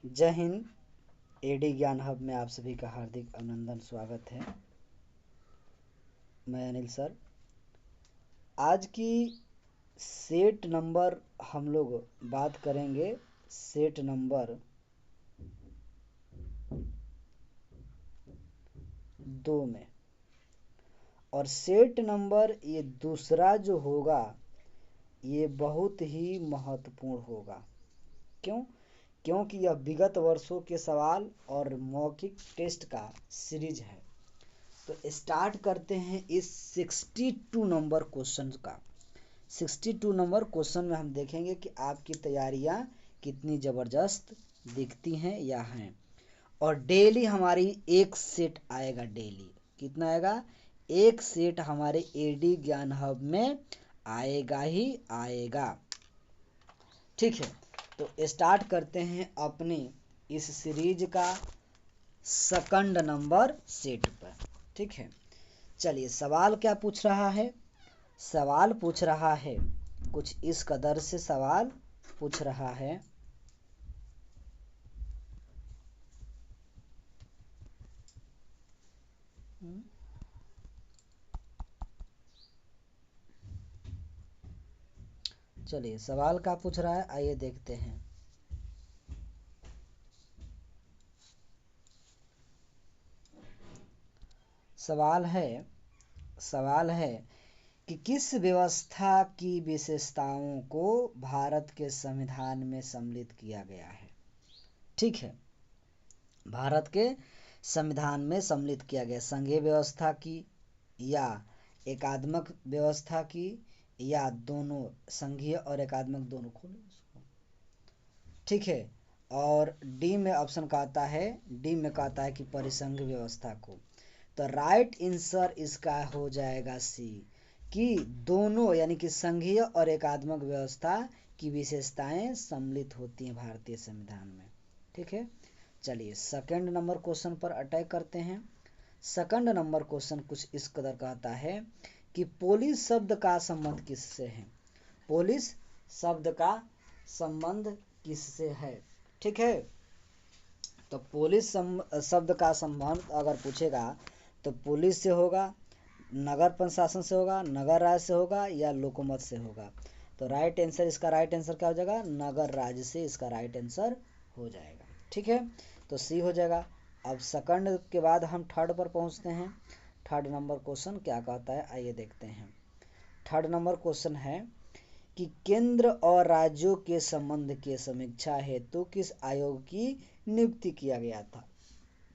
जय हिंद। एडी ज्ञान हब में आप सभी का हार्दिक अभिनंदन, स्वागत है। मैं अनिल सर। आज की सेट नंबर हम लोग बात करेंगे सेट नंबर 2 में। और सेट नंबर ये दूसरा जो होगा ये बहुत ही महत्वपूर्ण होगा। क्यों? क्योंकि यह विगत वर्षों के सवाल और मौखिक टेस्ट का सीरीज है। तो स्टार्ट करते हैं इस 62 नंबर क्वेश्चन का। 62 नंबर क्वेश्चन में हम देखेंगे कि आपकी तैयारियां कितनी ज़बरदस्त दिखती हैं या हैं। और डेली हमारी एक सेट आएगा। डेली कितना आएगा? एक सेट हमारे एडी ज्ञान हब में आएगा ही आएगा। ठीक है, तो स्टार्ट करते हैं अपनी इस सीरीज का सेकंड नंबर सेट पर। ठीक है, चलिए सवाल क्या पूछ रहा है? सवाल पूछ रहा है कुछ इस कदर से सवाल पूछ रहा है। चलिए सवाल क्या पूछ रहा है, आइए देखते हैं। सवाल है कि किस व्यवस्था की विशेषताओं को भारत के संविधान में सम्मिलित किया गया है। ठीक है, भारत के संविधान में सम्मिलित किया गया संघीय व्यवस्था की या एकात्मक व्यवस्था की या दोनों, संघीय और एकात्मक दोनों को। ठीक है, और डी में ऑप्शन कहता है, डी में कहता है कि परिसंघ व्यवस्था को। तो राइट आंसर इसका हो जाएगा सी, कि दोनों यानी कि संघीय और एकात्मक व्यवस्था की विशेषताएं सम्मिलित होती हैं भारतीय संविधान में। ठीक है, चलिए सेकंड नंबर क्वेश्चन पर अटैक करते हैं। सेकंड नंबर क्वेश्चन कुछ इस कदर कहता है कि पुलिस शब्द का संबंध किससे है। पुलिस शब्द का संबंध किससे है? ठीक है, तो पुलिस शब्द का संबंध अगर पूछेगा तो पुलिस से होगा, नगर प्रशासन से होगा, नगर राज्य से होगा या लोकमत से होगा। तो राइट आंसर, इसका राइट आंसर क्या हो जाएगा? नगर राज्य से इसका राइट आंसर हो जाएगा। ठीक है, तो सी हो जाएगा। अब सेकंड के बाद हम थर्ड पर पहुंचते हैं। थर्ड नंबर क्वेश्चन क्या कहता है, आइए देखते हैं। थर्ड नंबर क्वेश्चन है कि केंद्र और राज्यों के संबंध के समीक्षा हेतु किस आयोग की नियुक्ति किया गया था।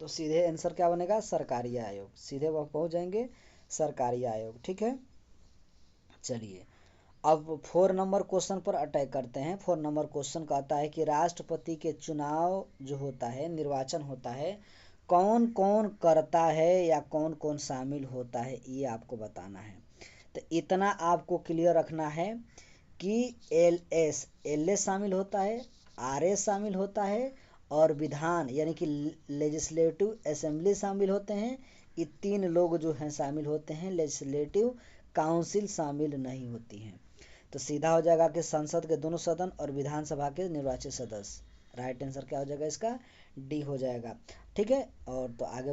तो सीधे आंसर क्या बनेगा? सरकारी आयोग। सीधे वह पहुंच जाएंगे, सरकारी आयोग। ठीक है, चलिए अब 4 नंबर क्वेश्चन पर अटैक करते हैं। 4 नंबर क्वेश्चन कहता है कि राष्ट्रपति के चुनाव जो होता है, निर्वाचन होता है, कौन कौन करता है या कौन कौन शामिल होता है, ये आपको बताना है। तो इतना आपको क्लियर रखना है कि एल एस शामिल होता है, आर एस शामिल होता है और विधान यानी कि लेजिस्लेटिव असेंबली शामिल होते हैं। ये 3 लोग जो हैं शामिल होते हैं, लेजिस्लेटिव काउंसिल शामिल नहीं होती हैं। तो सीधा हो जाएगा कि संसद के दोनों सदन और विधानसभा के निर्वाचित सदस्य। राइट आंसर क्या हो जाएगा इसका? डी हो जाएगा। ठीक है, और तो आगे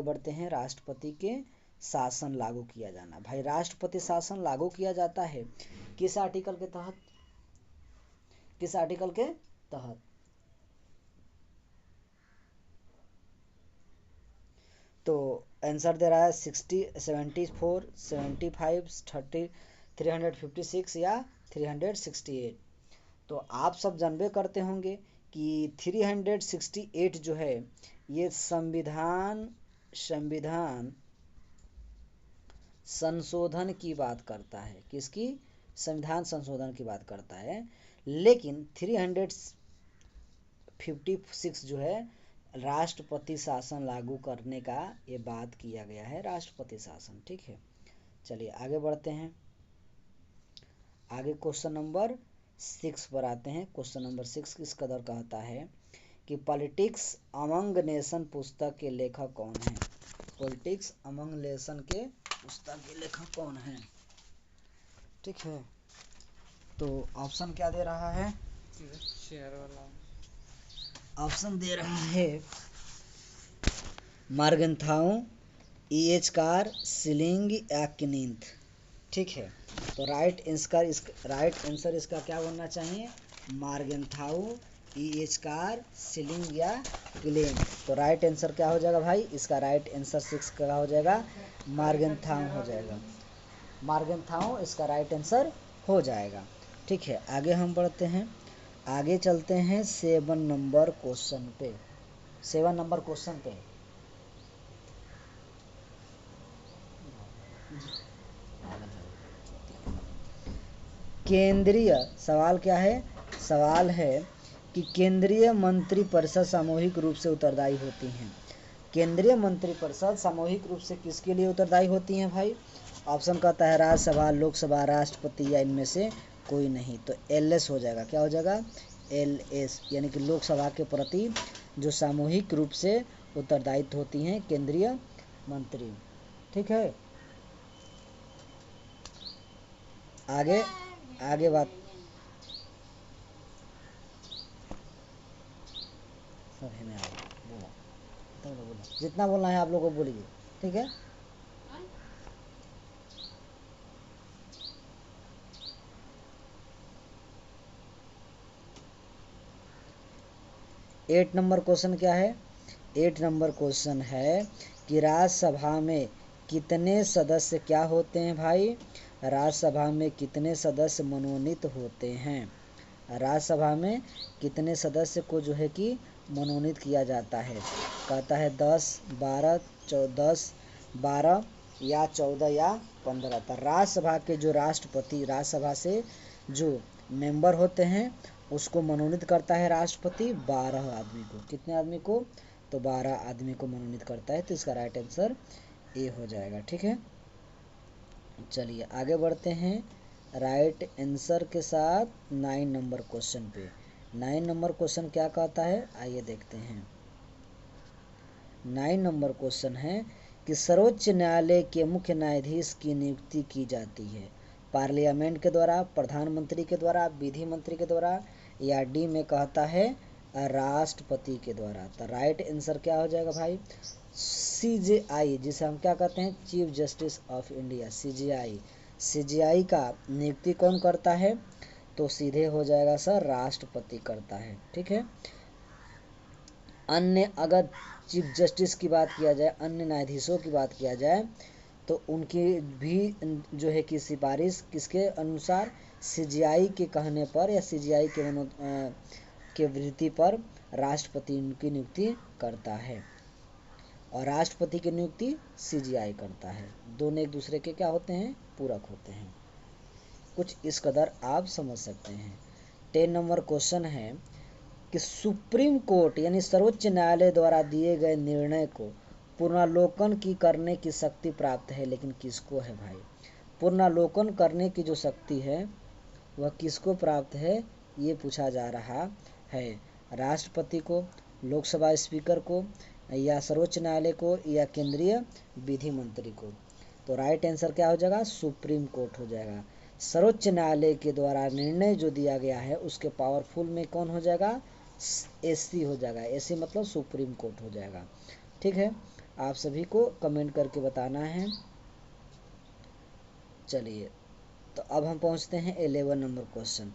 बढ़ते हैं राष्ट्रपति के शासन लागू किया जाना। भाई राष्ट्रपति शासन लागू किया जाता है किस आर्टिकल के तहत? किस आर्टिकल के तहत? तो आंसर दे रहा है 60, 74, 75, 30, 356 या 368। तो आप सब जानबे करते होंगे कि 368 जो है ये संविधान संशोधन की बात करता है। किसकी? संविधान संशोधन की बात करता है। लेकिन 356 जो है राष्ट्रपति शासन लागू करने का ये बात किया गया है, राष्ट्रपति शासन। ठीक है, चलिए आगे बढ़ते हैं। आगे क्वेश्चन नंबर 6 पर आते हैं। क्वेश्चन नंबर 6 किस कदर कहता है कि पॉलिटिक्स अमंग नेशन पुस्तक के लेखक कौन है। पॉलिटिक्स अमंग नेशन के पुस्तक के लेखक कौन है? ठीक है, तो ऑप्शन क्या दे रहा है? शेयर वाला ऑप्शन दे रहा है मार्गेंथाउ, E.H. कार, सिलिंग या किनीथ। ठीक है, तो राइट आंसर इसका क्या बनना चाहिए? मार्गेंथाउ, E.H. कार, सिलिंग या क्लेम। तो राइट आंसर क्या हो जाएगा भाई? इसका राइट आंसर 6 का हो जाएगा मार्गेंथाउ हो जाएगा। मार्गेंथाउ इसका राइट आंसर हो जाएगा। ठीक है, आगे हम बढ़ते हैं। आगे चलते हैं 7 नंबर क्वेश्चन पे। 7 नंबर क्वेश्चन पे केंद्रीय सवाल क्या है? सवाल है कि केंद्रीय मंत्रिपरिषद सामूहिक रूप से उत्तरदायी होती हैं। केंद्रीय मंत्रिपरिषद सामूहिक रूप से किसके लिए उत्तरदायी होती हैं भाई? ऑप्शन कहता है राज्यसभा, लोकसभा, राष्ट्रपति या इनमें से कोई नहीं। तो LS हो जाएगा। क्या हो जाएगा? LS, यानी कि लोकसभा के प्रति जो सामूहिक रूप से उत्तरदायित्व होती हैं केंद्रीय मंत्री। ठीक है, आगे बात बोला जितना बोलना है आप लोगों को बोलिए। ठीक है, एट नंबर क्वेश्चन क्या है? 8 नंबर क्वेश्चन है कि राज्यसभा में कितने सदस्य क्या होते हैं भाई? राज्यसभा में कितने सदस्य मनोनीत होते हैं? राज्यसभा में कितने सदस्य को जो है कि मनोनीत किया जाता है? कहता है 10, 12, 12 या 14 या 15। तो राज्यसभा के जो राष्ट्रपति, राज्यसभा से जो मेंबर होते हैं उसको मनोनीत करता है राष्ट्रपति 12 आदमी को। कितने आदमी को? तो 12 आदमी को मनोनीत करता है। तो इसका राइट आंसर ए हो जाएगा। ठीक है, चलिए आगे बढ़ते हैं राइट आंसर के साथ 9 नंबर क्वेश्चन पे। 9 नंबर क्वेश्चन क्या कहता है? आइए देखते हैं। 9 नंबर क्वेश्चन है कि सर्वोच्च न्यायालय के मुख्य न्यायाधीश की नियुक्ति की जाती है पार्लियामेंट के द्वारा, प्रधानमंत्री के द्वारा, विधि मंत्री के द्वारा या डी में कहता है राष्ट्रपति के द्वारा। तो राइट आंसर क्या हो जाएगा भाई? CJI, जिसे हम क्या कहते हैं? Chief justice of India, CJI। CJI का नियुक्ति कौन करता है? तो सीधे हो जाएगा सर राष्ट्रपति करता है। ठीक है, अन्य अगर चीफ जस्टिस की बात किया जाए, अन्य न्यायाधीशों की बात किया जाए तो उनकी भी जो है कि सिफारिश किसके अनुसार? CJI के कहने पर या CJI के वृत्ति पर राष्ट्रपति उनकी नियुक्ति करता है और राष्ट्रपति की नियुक्ति CJI करता है। दोनों एक दूसरे के क्या होते हैं? पूरक होते हैं। कुछ इस कदर आप समझ सकते हैं। 10 नंबर क्वेश्चन है कि सुप्रीम कोर्ट यानी सर्वोच्च न्यायालय द्वारा दिए गए निर्णय को पुनर्लोकन की करने की शक्ति प्राप्त है, लेकिन किसको है भाई? पुनर्लोकन करने की जो शक्ति है वह किसको प्राप्त है? ये पूछा जा रहा है। राष्ट्रपति को, लोकसभा स्पीकर को या सर्वोच्च न्यायालय को या केंद्रीय विधि मंत्री को? तो राइट आंसर क्या हो जाएगा? सुप्रीम कोर्ट हो जाएगा। सर्वोच्च न्यायालय के द्वारा निर्णय जो दिया गया है उसके पावरफुल में कौन हो जाएगा? SC हो जाएगा। SC मतलब सुप्रीम कोर्ट हो जाएगा। ठीक है, आप सभी को कमेंट करके बताना है। चलिए, तो अब हम पहुंचते हैं 11 नंबर क्वेश्चन।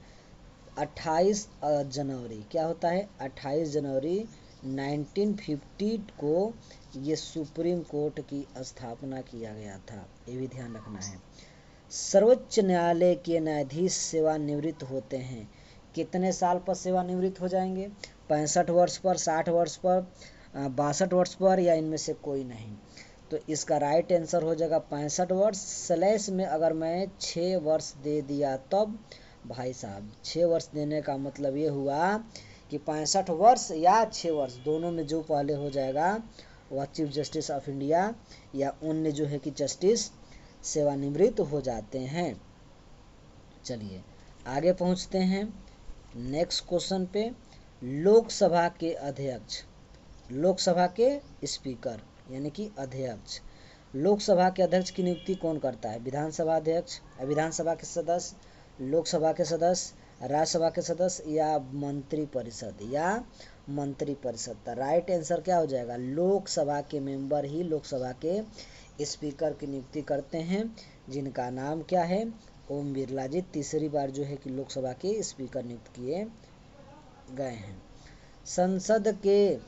28 जनवरी क्या होता है? 28 जनवरी 1950 को ये सुप्रीम कोर्ट की स्थापना किया गया था। ये भी ध्यान रखना है। सर्वोच्च न्यायालय के न्यायाधीश सेवानिवृत्त होते हैं। कितने साल पर सेवानिवृत्त हो जाएंगे? 65 वर्ष पर, 60 वर्ष पर, 62 वर्ष पर या इनमें से कोई नहीं? तो इसका राइट आंसर हो जाएगा 65 वर्ष स्लैश में अगर मैं 6 वर्ष दे दिया तब भाई साहब 6 वर्ष देने का मतलब ये हुआ कि 65 वर्ष या 6 वर्ष दोनों में जो पहले हो जाएगा वह चीफ जस्टिस ऑफ इंडिया या अन्य जो है कि जस्टिस सेवानिवृत्त हो जाते हैं। चलिए आगे पहुंचते हैं नेक्स्ट क्वेश्चन पे। लोकसभा के अध्यक्ष, लोकसभा के स्पीकर यानी कि अध्यक्ष, लोकसभा के अध्यक्ष की नियुक्ति कौन करता है? विधानसभा अध्यक्ष, विधानसभा के सदस्य, लोकसभा के सदस्य, राज्यसभा के सदस्य या मंत्री परिषद। तो राइट आंसर क्या हो जाएगा, लोकसभा के मेंबर ही लोकसभा के स्पीकर की नियुक्ति करते हैं, जिनका नाम क्या है, ओम बिरला जी तीसरी बार जो है कि लोकसभा के स्पीकर नियुक्त किए गए हैं। संसद के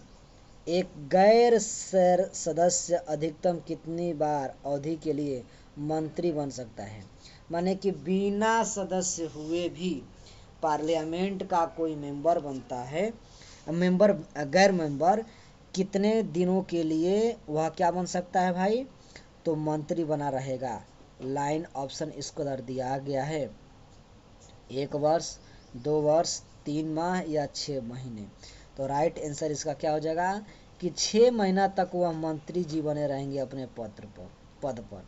एक गैर सदस्य अधिकतम कितनी बार अवधि के लिए मंत्री बन सकता है। माने कि बिना सदस्य हुए भी पार्लियामेंट का कोई मेंबर बनता है, गैर मेंबर कितने दिनों के लिए वह क्या बन सकता है भाई, तो मंत्री बना रहेगा। लाइन ऑप्शन इसको दर दिया गया है, 1 वर्ष, 2 वर्ष, 3 माह या 6 महीने। तो राइट आंसर इसका क्या हो जाएगा कि 6 महीना तक वह मंत्री जी बने रहेंगे अपने पद पर।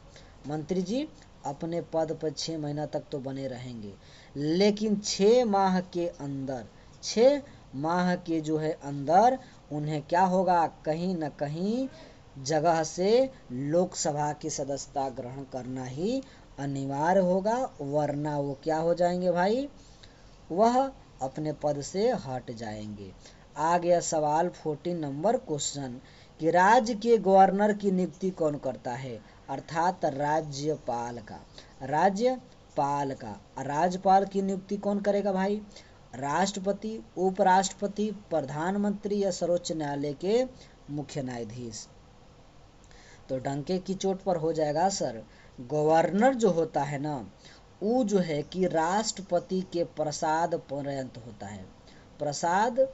मंत्री जी अपने पद पर 6 महीना तक तो बने रहेंगे, लेकिन 6 माह के अंदर, 6 माह के जो है अंदर उन्हें क्या होगा, कहीं न कहीं जगह से लोकसभा की सदस्यता ग्रहण करना ही अनिवार्य होगा, वरना वो क्या हो जाएंगे भाई, वह अपने पद से हट जाएंगे। आ गया सवाल 14 नंबर क्वेश्चन कि राज्य के गवर्नर की नियुक्ति कौन करता है, अर्थात राज्यपाल का। राज्यपाल की नियुक्ति कौन करेगा भाई, राष्ट्रपति, उपराष्ट्रपति, प्रधानमंत्री या सर्वोच्च न्यायालय के मुख्य न्यायाधीश। तो डंके की चोट पर हो जाएगा सर, गवर्नर जो होता है ना, वो जो है कि राष्ट्रपति के प्रसाद पर्यंत होता है, प्रसाद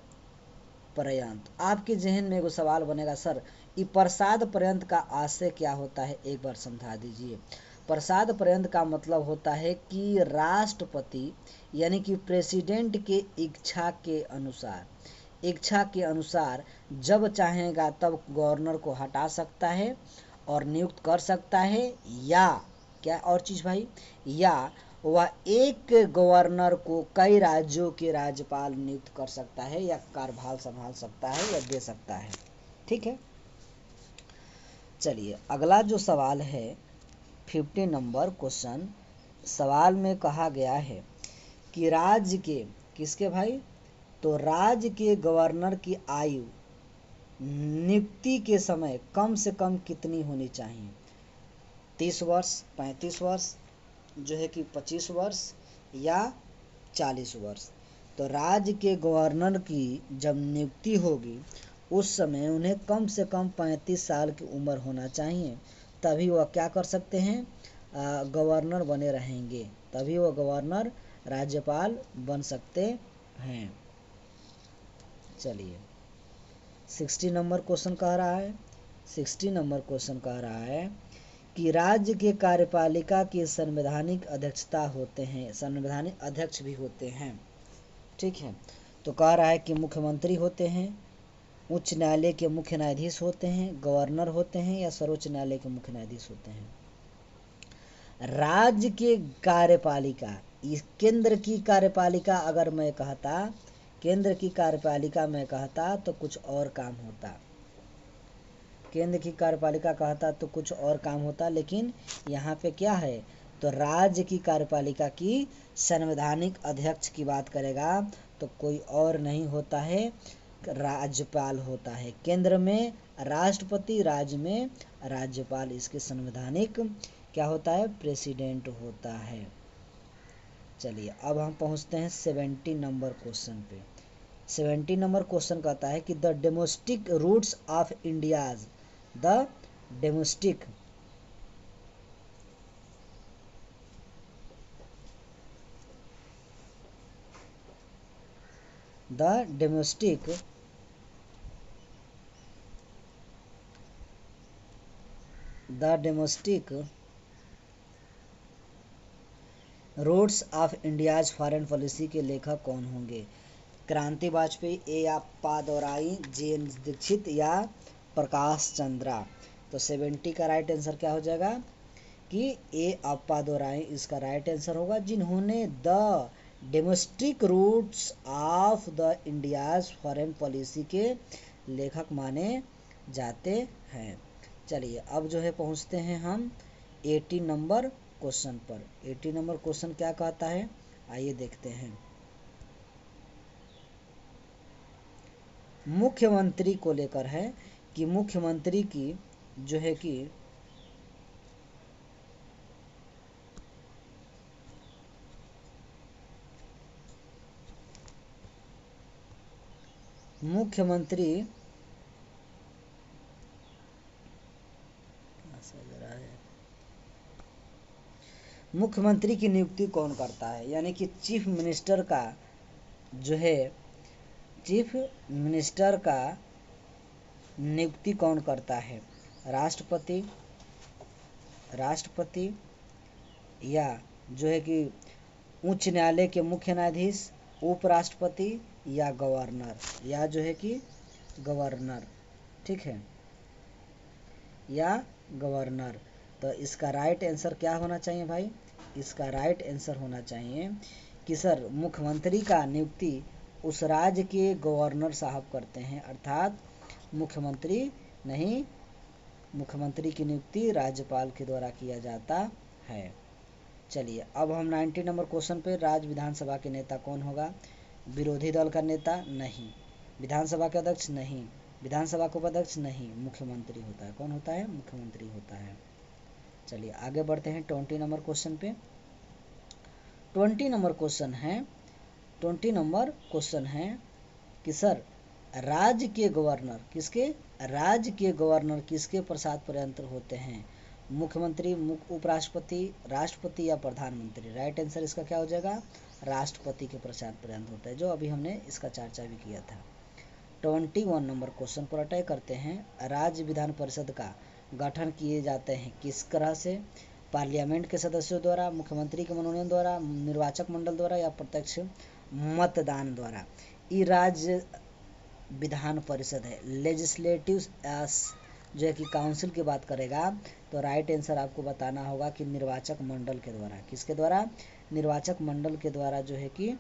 पर्यंत। आपके जहन में एगो सवाल बनेगा, सर ये प्रसाद पर्यंत का आशय क्या होता है, एक बार समझा दीजिए। प्रसाद पर्यंत का मतलब होता है कि राष्ट्रपति यानी कि प्रेसिडेंट के इच्छा के अनुसार जब चाहेगा तब गवर्नर को हटा सकता है और नियुक्त कर सकता है, या क्या और चीज भाई, या वह एक गवर्नर को कई राज्यों के राज्यपाल नियुक्त कर सकता है या कार्यभार संभाल सकता है या दे सकता है। ठीक है, चलिए अगला जो सवाल है 50 नंबर क्वेश्चन। सवाल में कहा गया है कि राज्य के किसके भाई, तो राज्य के गवर्नर की आयु नियुक्ति के समय कम से कम कितनी होनी चाहिए, 30 वर्ष, 35 वर्ष, जो है कि 25 वर्ष या 40 वर्ष। तो राज्य के गवर्नर की जब नियुक्ति होगी उस समय उन्हें कम से कम 35 साल की उम्र होना चाहिए, तभी वह क्या कर सकते हैं, गवर्नर बने रहेंगे, तभी वह गवर्नर राज्यपाल बन सकते हैं। चलिए 60 नंबर क्वेश्चन कह रहा है, 60 नंबर क्वेश्चन कह रहा है कि राज्य के कार्यपालिका की संवैधानिक अध्यक्षता होते हैं, संवैधानिक अध्यक्ष भी होते हैं। ठीक है, तो कह रहा है कि मुख्यमंत्री होते हैं, उच्च न्यायालय के मुख्य न्यायाधीश होते हैं, गवर्नर होते हैं या सर्वोच्च न्यायालय के मुख्य न्यायाधीश होते हैं। राज्य के कार्यपालिका, इस केंद्र की कार्यपालिका अगर मैं कहता, केंद्र की कार्यपालिका में कहता तो कुछ और काम होता, केंद्र की कार्यपालिका कहता तो कुछ और काम होता, लेकिन यहाँ पे क्या है, तो राज्य की कार्यपालिका की संवैधानिक अध्यक्ष की बात करेगा तो कोई और नहीं होता है, राज्यपाल होता है। केंद्र में राष्ट्रपति, राज्य में राज्यपाल, इसके संवैधानिक क्या होता है, प्रेसिडेंट होता है। चलिए अब हम पहुंचते हैं 70 नंबर क्वेश्चन पे। 70 नंबर क्वेश्चन कहता है कि the domestic roots of India's, the domestic roots of India's foreign policy के लेखक कौन होंगे, क्रांति वाजपेयी, ए अप्पा दोराई, जे दीक्षित या प्रकाश चंद्रा। तो 70 का राइट आंसर क्या हो जाएगा कि ए अप्पा दोराई इसका राइट आंसर होगा, जिन्होंने the domestic roots of the India's foreign policy के लेखक माने जाते हैं। चलिए अब जो है पहुंचते हैं हम 80 नंबर क्वेश्चन पर। 80 नंबर क्वेश्चन क्या कहता है, आइए देखते हैं। मुख्यमंत्री को लेकर है कि मुख्यमंत्री की जो है कि मुख्यमंत्री मुख्यमंत्री की नियुक्ति कौन करता है, यानी कि चीफ मिनिस्टर का जो है चीफ मिनिस्टर का नियुक्ति कौन करता है, राष्ट्रपति राष्ट्रपति या जो है कि उच्च न्यायालय के मुख्य न्यायाधीश, उपराष्ट्रपति या गवर्नर, या जो है कि गवर्नर, ठीक है, या गवर्नर। तो इसका राइट आंसर क्या होना चाहिए भाई, इसका राइट आंसर होना चाहिए कि सर मुख्यमंत्री का नियुक्ति उस राज्य के गवर्नर साहब करते हैं, अर्थात मुख्यमंत्री नहीं, मुख्यमंत्री की नियुक्ति राज्यपाल के द्वारा किया जाता है। चलिए अब हम 90 नंबर क्वेश्चन पे, राज्य विधानसभा के नेता कौन होगा, विरोधी दल का नेता नहीं, विधानसभा के अध्यक्ष नहीं, विधानसभा के उपाध्यक्ष नहीं, मुख्यमंत्री होता है। कौन होता है, मुख्यमंत्री होता है। चलिए आगे बढ़ते हैं 20 नंबर क्वेश्चन पे। 20 नंबर क्वेश्चन है 20 नंबर क्वेश्चन है कि सर राज्य के गवर्नर किसके, राज्य के गवर्नर किसके प्रसाद पर्यंत होते हैं, मुख्यमंत्री, उपराष्ट्रपति, राष्ट्रपति या प्रधानमंत्री। राइट आंसर इसका क्या हो जाएगा, राष्ट्रपति के प्रसाद पर्यंत होता है, जो अभी हमने इसका चर्चा भी किया था। 21 नंबर क्वेश्चन पर अटैक करते हैं। राज्य विधान परिषद का गठन किए जाते हैं किस तरह से, पार्लियामेंट के सदस्यों द्वारा, मुख्यमंत्री के मनोनयन द्वारा, निर्वाचक मंडल द्वारा या प्रत्यक्ष मतदान द्वारा। ये राज्य विधान परिषद है, लेजिस्लेटिव जो है कि काउंसिल की बात करेगा तो राइट आंसर आपको बताना होगा कि निर्वाचक मंडल के द्वारा। किसके द्वारा, निर्वाचक मंडल के द्वारा जो है कि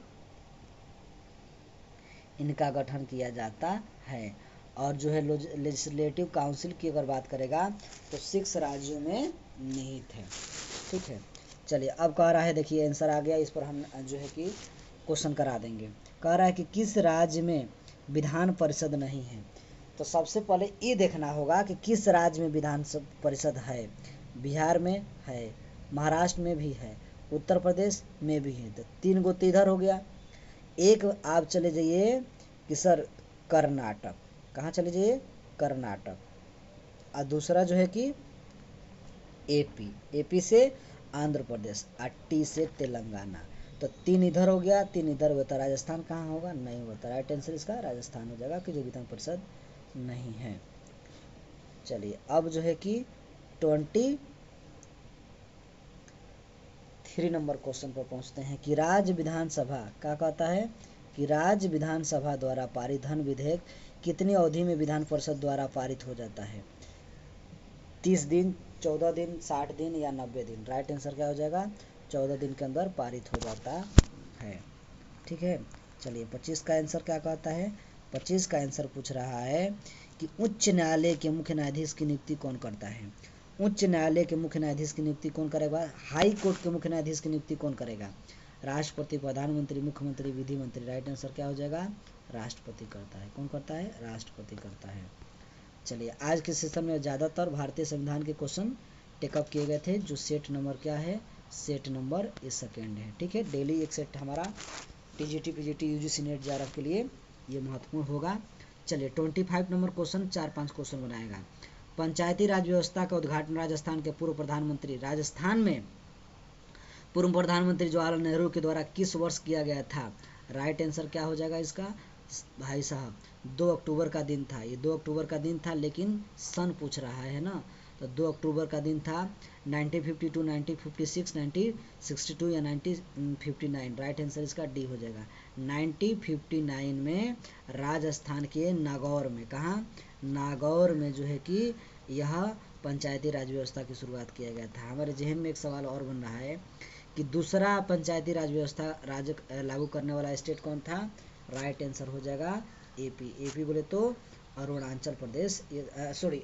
इनका गठन किया जाता है। और जो है लेजिस्लेटिव काउंसिल की अगर बात करेगा तो 6 राज्यों में निहित है, ठीक है। चलिए अब कह रहा है, देखिए आंसर आ गया, इस पर हम जो है कि क्वेश्चन करा देंगे। कह रहा है कि किस राज्य में विधान परिषद नहीं है। तो सबसे पहले ये देखना होगा कि किस राज्य में विधान परिषद है। बिहार में है, महाराष्ट्र में भी है, उत्तर प्रदेश में भी है। तो 3 गो तो इधर हो गया। एक आप चले जाइए कि सर कर्नाटक, कहाँ चले जाइए, कर्नाटक। और दूसरा जो है कि एपी, एपी से आंध्र प्रदेश, और टी से तेलंगाना। तो 3 इधर हो गया, 3 इधर होता, राजस्थान कहाँ होगा, नहीं होता। राइट आंसर इसका राजस्थान हो जाएगा कि जो विधान परिषद नहीं है। चलिए अब जो है कि 23 नंबर क्वेश्चन पर पहुंचते हैं कि राज्य विधानसभा क्या कहता है कि राज्य विधानसभा द्वारा पारित धन विधेयक कितनी अवधि में विधान परिषद द्वारा पारित हो जाता है, 30 दिन, 14 दिन, 60 दिन या 90 दिन। राइट आंसर क्या हो जाएगा, 14 दिन के अंदर पारित हो जाता है, ठीक है। चलिए 25 का आंसर क्या कहता है, 25 का आंसर पूछ रहा है कि उच्च न्यायालय के मुख्य न्यायाधीश की नियुक्ति कौन करता है। उच्च न्यायालय के मुख्य न्यायाधीश की नियुक्ति कौन करेगा, हाई कोर्ट के मुख्य न्यायाधीश की नियुक्ति कौन करेगा, राष्ट्रपति, प्रधानमंत्री, मुख्यमंत्री, विधि मंत्री। राइट आंसर क्या हो जाएगा, राष्ट्रपति करता है। कौन करता है, राष्ट्रपति करता है। चलिए आज के सेशन में ज़्यादातर भारतीय संविधान के क्वेश्चन टेकअप किए गए थे, जो सेट नंबर क्या है, सेट नंबर ये सेकेंड है, ठीक है। डेली एक सेट हमारा TGT, PGT, UGC net JRF के लिए ये महत्वपूर्ण होगा। चलिए 25 नंबर क्वेश्चन 4-5 क्वेश्चन बनाएगा। पंचायती राज व्यवस्था का उद्घाटन राजस्थान के पूर्व प्रधानमंत्री, राजस्थान में पूर्व प्रधानमंत्री जवाहरलाल नेहरू के द्वारा किस वर्ष किया गया था। राइट आंसर क्या हो जाएगा इसका भाई साहब, 2 अक्टूबर का दिन था। ये 2 अक्टूबर का दिन था, लेकिन सन पूछ रहा है ना, तो 2 अक्टूबर का दिन था। 1952, 1956, 1962 या 1959। राइट आंसर इसका डी हो जाएगा। 1959 में राजस्थान के नागौर में, कहाँ, नागौर में जो है कि यह पंचायती राज व्यवस्था की शुरुआत किया गया था। हमारे जहन में एक सवाल और बन रहा है कि दूसरा पंचायती राज व्यवस्था लागू करने वाला स्टेट कौन था। राइट आंसर हो जाएगा एपी। एपी बोले तो अरुणाचल प्रदेश, सॉरी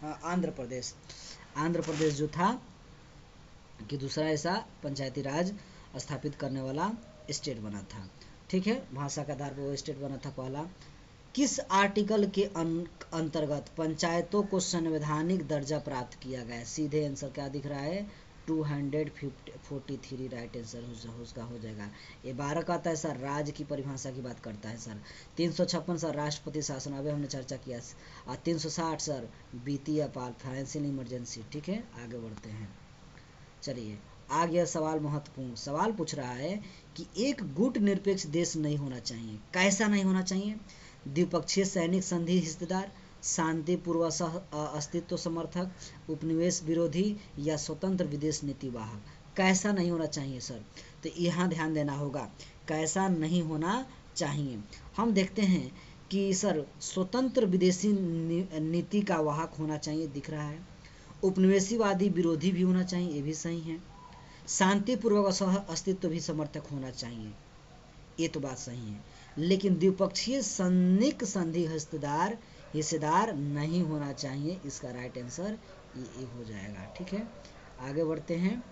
आंध्र प्रदेश। आंध्र प्रदेश जो था कि दूसरा ऐसा पंचायती राज स्थापित करने वाला स्टेट बना था, ठीक है। भाषा के आधार पर वो स्टेट बना था पहला। किस आर्टिकल के अंतर्गत पंचायतों को संवैधानिक दर्जा प्राप्त किया गया है? सीधे आंसर क्या दिख रहा है? 243 राइट आंसर उसका हो जाएगा। ये 12 का आता है सर, राज्य की परिभाषा की बात करता है सर। 356 सर राष्ट्रपति शासन, अभी हमने चर्चा किया। और 360 सर वित्तीय आपात फाइनेंशियल इमरजेंसी। ठीक है, आगे बढ़ते हैं। चलिए आ गया सवाल, महत्वपूर्ण सवाल पूछ रहा है कि एक गुट निरपेक्ष देश नहीं होना चाहिए। कैसा नहीं होना चाहिए? द्विपक्षीय सैनिक संधि हिस्सेदार, शांतिपूर्व सह अस्तित्व समर्थक, उपनिवेश विरोधी या स्वतंत्र विदेश नीति वाहक। कैसा नहीं होना चाहिए सर? तो यहाँ ध्यान देना होगा, कैसा नहीं होना चाहिए। हम देखते हैं कि सर स्वतंत्र विदेशी नीति का वाहक होना चाहिए, दिख रहा है। उपनिवेशवादी विरोधी भी होना चाहिए, ये भी सही है। शांतिपूर्वक सह अस्तित्व भी समर्थक होना चाहिए, ये तो बात सही है। लेकिन द्विपक्षीय सैनिक संधि हिस्सेदार नहीं होना चाहिए। इसका राइट आंसर ये हो जाएगा। ठीक है, आगे बढ़ते हैं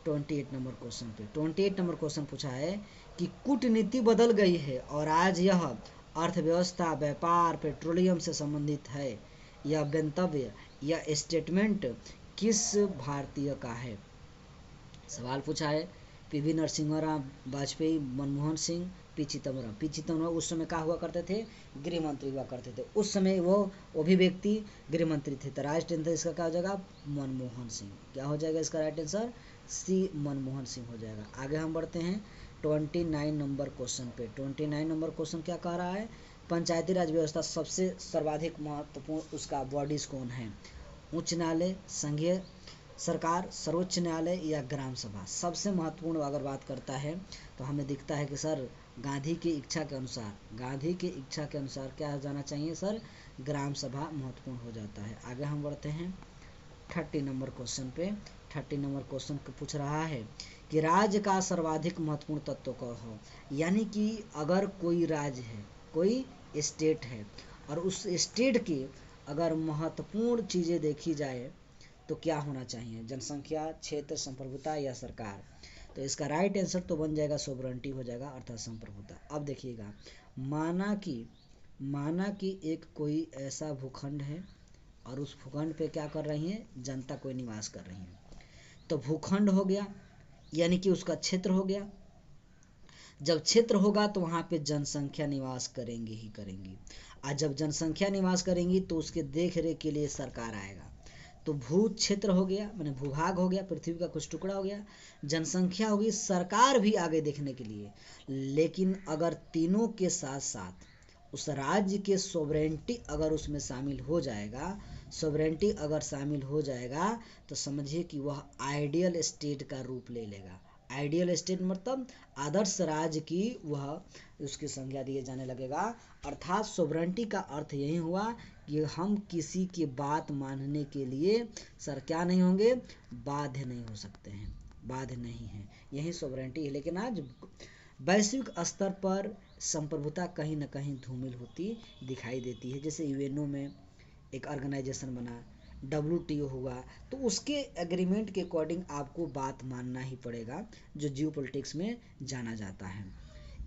28 नंबर क्वेश्चन पे। 28 नंबर क्वेश्चन पूछा है कि कूटनीति बदल गई है और आज यह अर्थव्यवस्था, व्यापार, पेट्रोलियम से संबंधित है। यह गंतव्य या स्टेटमेंट किस भारतीय का है? सवाल पूछा है। पीवी नरसिम्हा वाजपेयी, मनमोहन सिंह, पी चिदम्बरम उस समय क्या हुआ करते थे? गृह मंत्री हुआ करते थे उस समय। वो भी व्यक्ति गृह मंत्री थे। तो राष्ट्र नेता इसका क्या हो जाएगा? मनमोहन सिंह। क्या हो जाएगा इसका राइट आंसर? सी मनमोहन सिंह हो जाएगा। आगे हम बढ़ते हैं 29 नंबर क्वेश्चन पे। 29 नंबर क्वेश्चन क्या कह रहा है? पंचायती राज व्यवस्था सबसे सर्वाधिक महत्वपूर्ण उसका बॉडीज कौन है? उच्च न्यायालय, संघीय सरकार, सर्वोच्च न्यायालय या ग्राम सभा? सबसे महत्वपूर्ण अगर बात करता है तो हमें दिखता है कि सर गांधी की इच्छा के अनुसार क्या हो जाना चाहिए सर? ग्राम सभा महत्वपूर्ण हो जाता है। आगे हम बढ़ते हैं 30 नंबर क्वेश्चन पे। 30 नंबर क्वेश्चन पूछ रहा है कि राज्य का सर्वाधिक महत्वपूर्ण तत्व कौन हो? यानी कि अगर कोई राज्य है, कोई स्टेट है, और उस स्टेट की अगर महत्वपूर्ण चीज़ें देखी जाए तो क्या होना चाहिए? जनसंख्या, क्षेत्र, संप्रभुता या सरकार? तो इसका राइट आंसर तो बन जाएगा सोवरेंटी हो जाएगा, अर्थात संप्रभुता। अब देखिएगा, माना कि एक कोई ऐसा भूखंड है और उस भूखंड पे क्या कर रही है? जनता कोई निवास कर रही है। तो भूखंड हो गया, यानी कि उसका क्षेत्र हो गया। जब क्षेत्र होगा तो वहाँ पे जनसंख्या निवास करेंगी ही करेंगी। और जब जनसंख्या निवास करेंगी तो उसके देख रेख के लिए सरकार आएगा। तो भू क्षेत्र हो गया, माने भूभाग हो गया, पृथ्वी का कुछ टुकड़ा हो गया, जनसंख्या होगी, सरकार भी आगे देखने के लिए। लेकिन अगर तीनों के साथ साथ उस राज्य के सोवरेंटी अगर उसमें शामिल हो जाएगा, तो समझिए कि वह आइडियल स्टेट का रूप ले लेगा। आइडियल स्टेट मतलब आदर्श राज्य की वह उसकी संज्ञा दिए जाने लगेगा। अर्थात सोवरेंटी का अर्थ यही हुआ कि हम किसी की बात मानने के लिए सर क्या नहीं होंगे? बाध्य नहीं हो सकते हैं, बाध्य नहीं है, यही सोवरेंटी है। लेकिन आज वैश्विक स्तर पर संप्रभुता कहीं ना कहीं धूमिल होती दिखाई देती है। जैसे यूएनओ में एक ऑर्गेनाइजेशन बना, WTO हुआ, तो उसके एग्रीमेंट के अकॉर्डिंग आपको बात मानना ही पड़ेगा, जो जियोपॉलिटिक्स में जाना जाता है।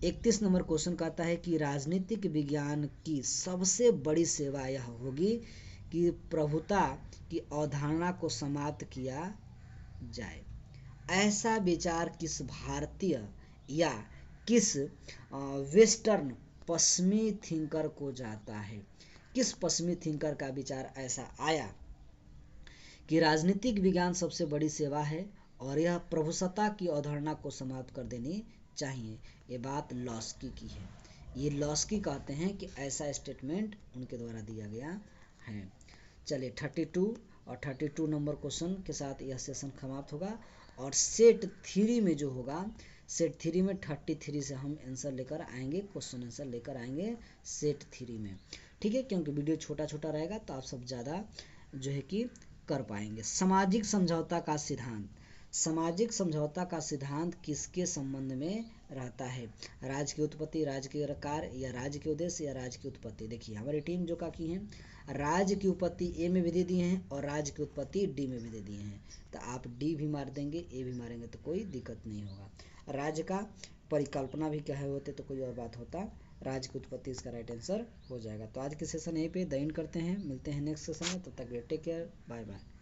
31 नंबर क्वेश्चन कहता है कि राजनीतिक विज्ञान की सबसे बड़ी सेवा यह होगी कि प्रभुता की अवधारणा को समाप्त किया जाए। ऐसा विचार किस भारतीय या किस वेस्टर्न पश्चिमी थिंकर को जाता है? किस पश्चिमी थिंकर का विचार ऐसा आया कि राजनीतिक विज्ञान सबसे बड़ी सेवा है और यह प्रभुसत्ता की अवधारणा को समाप्त कर देनी चाहिए? ये बात लॉस्की की है। ये लॉस्की कहते हैं कि ऐसा स्टेटमेंट उनके द्वारा दिया गया है। चलिए 32 और 32 नंबर क्वेश्चन के साथ यह सेशन समाप्त होगा। और सेट 3 में जो होगा, सेट 3 में 33 से हम आंसर लेकर आएंगे, क्वेश्चन आंसर लेकर आएंगे सेट 3 में। ठीक है, क्योंकि वीडियो छोटा छोटा रहेगा तो आप सब ज़्यादा जो है कि कर पाएंगे। सामाजिक समझौता का सिद्धांत, सामाजिक समझौता का सिद्धांत किसके संबंध में रहता है? राज्य की उत्पत्ति, राज्य के कार्य या राज्य के उद्देश्य या राज्य की उत्पत्ति? देखिए हमारी टीम जो का की है, राज्य की उत्पत्ति ए में भी दे दिए हैं और राज्य की उत्पत्ति डी में भी दे दिए हैं। तो आप डी भी मार देंगे, ए भी मारेंगे तो कोई दिक्कत नहीं होगा। राज्य का परिकल्पना भी क्या है होते तो कोई और बात होता राज्य की उत्पत्ति इसका राइट आंसर हो जाएगा। तो आज के सेशन यहीं पे द एंड करते हैं, मिलते हैं नेक्स्ट सेशन में, तब तक टेक केयर, बाय बाय।